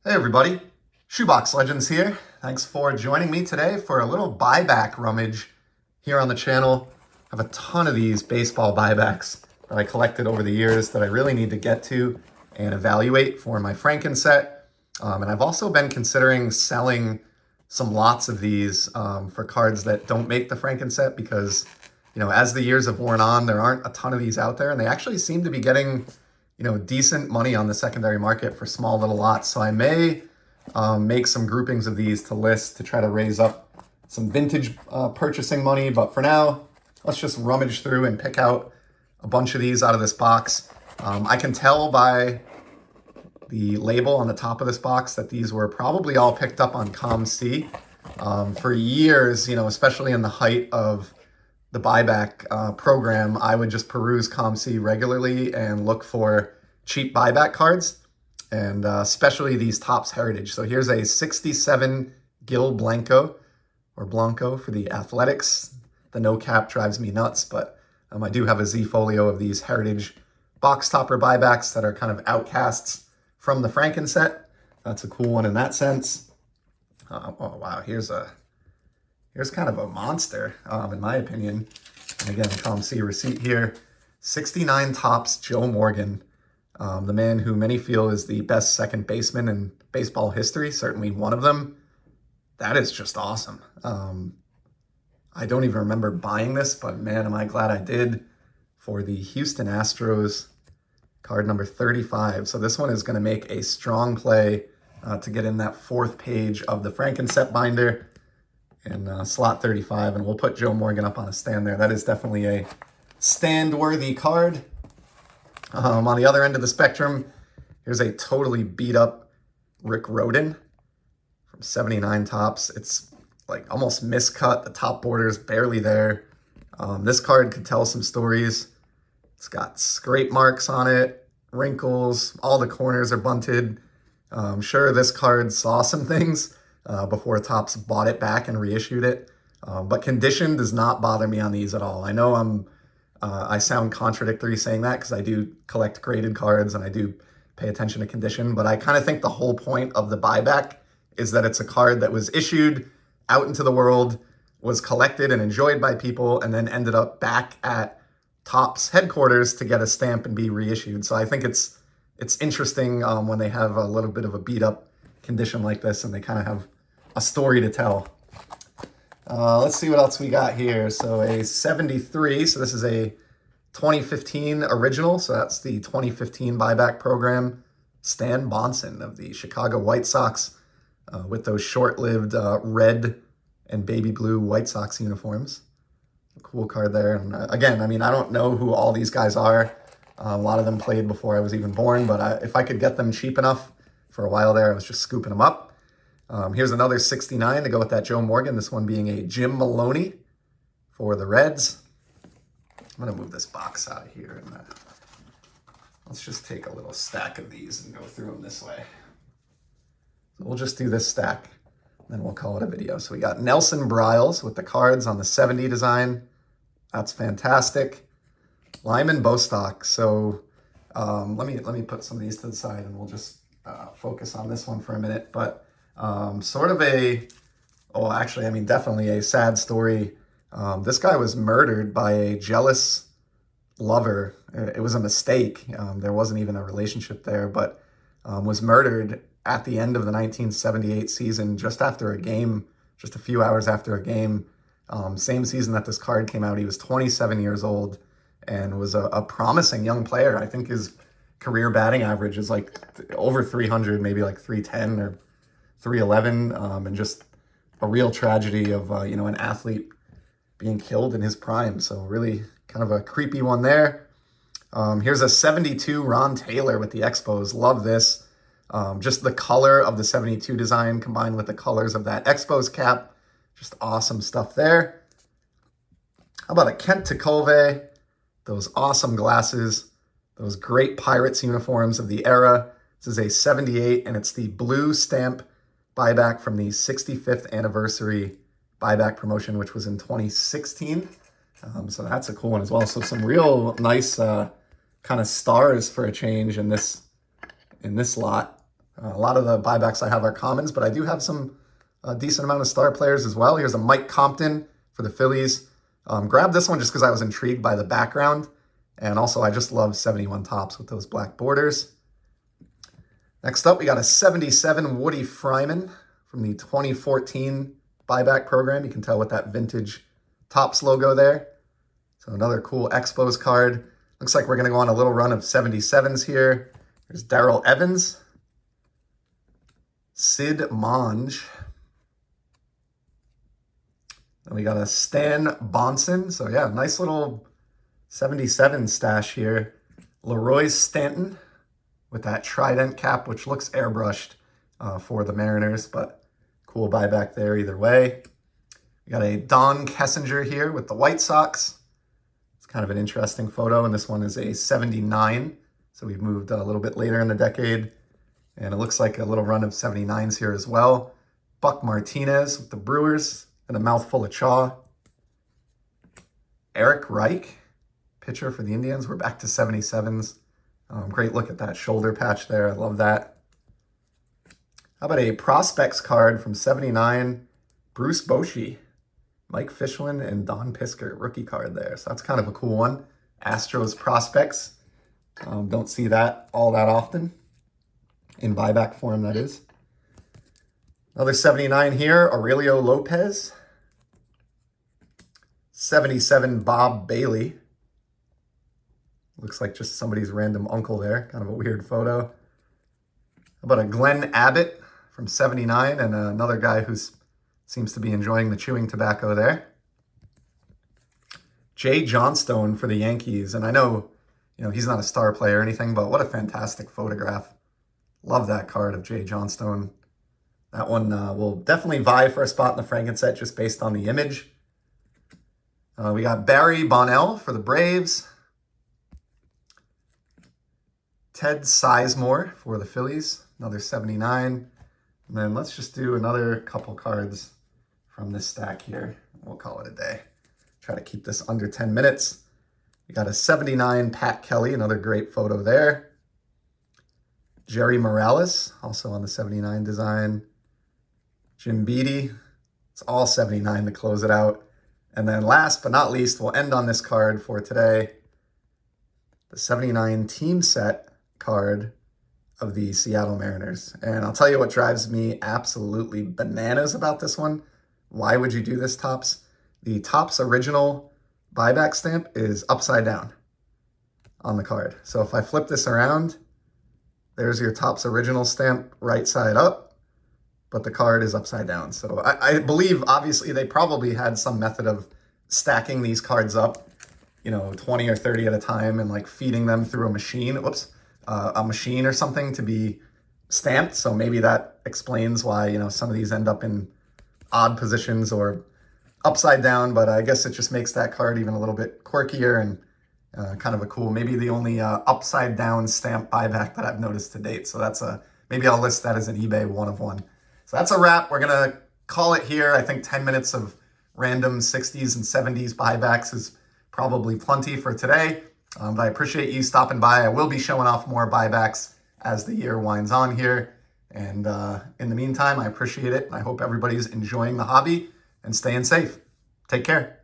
Hey everybody, Shoebox Legends here. Thanks for joining me today for a little buyback rummage here on the channel. I have a ton of these baseball buybacks that I collected over the years that I really need to get to and evaluate for my Franken set. And I've also been considering selling some lots of these for cards that don't make the Franken set because, as the years have worn on, there aren't a ton of these out there and they actually seem to be getting decent money on the secondary market for small little lots. So I may make some groupings of these to list to try to raise up some vintage purchasing money. But for now, let's just rummage through and pick out a bunch of these out of this box. I can tell by the label on the top of this box that these were probably all picked up on ComC. For years, especially in the height of the buyback program, I would just peruse ComC regularly and look for cheap buyback cards, and especially these Topps Heritage. So here's a 67 Gil Blanco, or Blanco for the Athletics. The no cap drives me nuts, but I do have a Z folio of these Heritage box topper buybacks that are kind of outcasts from the Franken set. That's a cool one in that sense. Oh wow, here's kind of a monster, in my opinion. And again, ComC receipt here. 69 Topps Joe Morgan, the man who many feel is the best second baseman in baseball history, certainly one of them. That is just awesome. I don't even remember buying this, but man, am I glad I did, for the Houston Astros, card number 35. So this one is going to make a strong play to get in that fourth page of the Franken set binder in slot 35, and we'll put Joe Morgan up on a stand there. That is definitely a stand-worthy card. On the other end of the spectrum, here's a totally beat-up Rick Rhoden from 79 Topps. It's like almost miscut. The top border's barely there. This card could tell some stories. It's got scrape marks on it, wrinkles, all the corners are bunted. I'm sure this card saw some things before Topps bought it back and reissued it. But condition does not bother me on these at all. I know I sound contradictory saying that because I do collect graded cards and I do pay attention to condition, but I kind of think the whole point of the buyback is that it's a card that was issued out into the world, was collected and enjoyed by people, and then ended up back at Topps headquarters to get a stamp and be reissued. So I think it's interesting when they have a little bit of a beat up condition like this and they kind of have a story to tell. Let's see what else we got here. So a 73, so this is a 2015 original, so that's the 2015 buyback program. Stan Bonson of the Chicago White Sox with those short-lived red and baby blue White Sox uniforms. A cool card there. And again, I mean, I don't know who all these guys are. A lot of them played before I was even born, but if I could get them cheap enough, for a while there, I was just scooping them up. Here's another 69 to go with that Joe Morgan, this one being a Jim Maloney for the Reds. I'm going to move this box out of here, and let's just take a little stack of these and go through them this way. So we'll just do this stack, and then we'll call it a video. So we got Nelson Bryles with the cards on the 70 design. That's fantastic. Lyman Bostock. So let me put some of these to the side, and we'll just focus on this one for a minute. But sort of definitely a sad story. This guy was murdered by a jealous lover. It was a mistake. There wasn't even a relationship there, but was murdered at the end of the 1978 season, just after a game, just a few hours after a game. Same season that this card came out. He was 27 years old and was a promising young player. I think his career batting average is like over 300, maybe like 310 or 311, and just a real tragedy of an athlete being killed in his prime. So really kind of a creepy one there. Here's a 72 Ron Taylor with the Expos. Love this. Just the color of the 72 design combined with the colors of that Expos cap. Just awesome stuff there. How about a Kent Tecove? Those awesome glasses. Those great Pirates uniforms of the era. This is a 78, and it's the blue stamp buyback from the 65th anniversary buyback promotion, which was in 2016. So that's a cool one as well. So some real nice kind of stars for a change in this lot. A lot of the buybacks I have are commons, but I do have some decent amount of star players as well. Here's a Mike Compton for the Phillies. Grabbed this one just because I was intrigued by the background. And also, I just love 71 tops with those black borders. Next up, we got a 77 Woody Fryman from the 2014 buyback program. You can tell with that vintage Topps logo there. So another cool Expos card. Looks like we're going to go on a little run of 77s here. There's Darrell Evans. Sid Monge. Then we got a Stan Bonson. So yeah, nice little 77 stash here. Leroy Stanton with that trident cap, which looks airbrushed for the Mariners, but cool buyback there either way. We got a Don Kessinger here with the White Sox. It's kind of an interesting photo, and this one is a 79. So we've moved a little bit later in the decade, and it looks like a little run of 79s here as well. Buck Martinez with the Brewers and a mouthful of chaw. Eric Reich, pitcher for the Indians. We're back to 77s. Great look at that shoulder patch there. I love that. How about a prospects card from 79? Bruce Bochy, Mike Fishman, and Don Pisker. Rookie card there. So that's kind of a cool one. Astros prospects. Don't see that all that often. In buyback form, that is. Another 79 here. Aurelio Lopez. 77 Bob Bailey. Looks like just somebody's random uncle there. Kind of a weird photo. How about a Glenn Abbott from 79 and another guy who seems to be enjoying the chewing tobacco there. Jay Johnstone for the Yankees. And I know, he's not a star player or anything, but what a fantastic photograph. Love that card of Jay Johnstone. That one will definitely vie for a spot in the Frankenset just based on the image. We got Barry Bonnell for the Braves. Ted Sizemore for the Phillies, another 79. And then let's just do another couple cards from this stack here. We'll call it a day. Try to keep this under 10 minutes. We got a 79 Pat Kelly, another great photo there. Jerry Morales, also on the 79 design. Jim Beattie, it's all 79 to close it out. And then last but not least, we'll end on this card for today. The 79 team set card of the Seattle Mariners. And I'll tell you what drives me absolutely bananas about this one. Why would you do this, Topps? The Topps original buyback stamp is upside down on the card. So if I flip this around, there's your Topps original stamp right side up, but the card is upside down. So I believe, obviously, they probably had some method of stacking these cards up, 20 or 30 at a time and like feeding them through a machine. A machine or something to be stamped. So maybe that explains why, some of these end up in odd positions or upside down, but I guess it just makes that card even a little bit quirkier and kind of a cool, maybe the only upside down stamp buyback that I've noticed to date. So that's maybe I'll list that as an eBay one of one. So that's a wrap. We're going to call it here. I think 10 minutes of random 60s and 70s buybacks is probably plenty for today. But I appreciate you stopping by. I will be showing off more buybacks as the year winds on here. And in the meantime, I appreciate it. I hope everybody's enjoying the hobby and staying safe. Take care.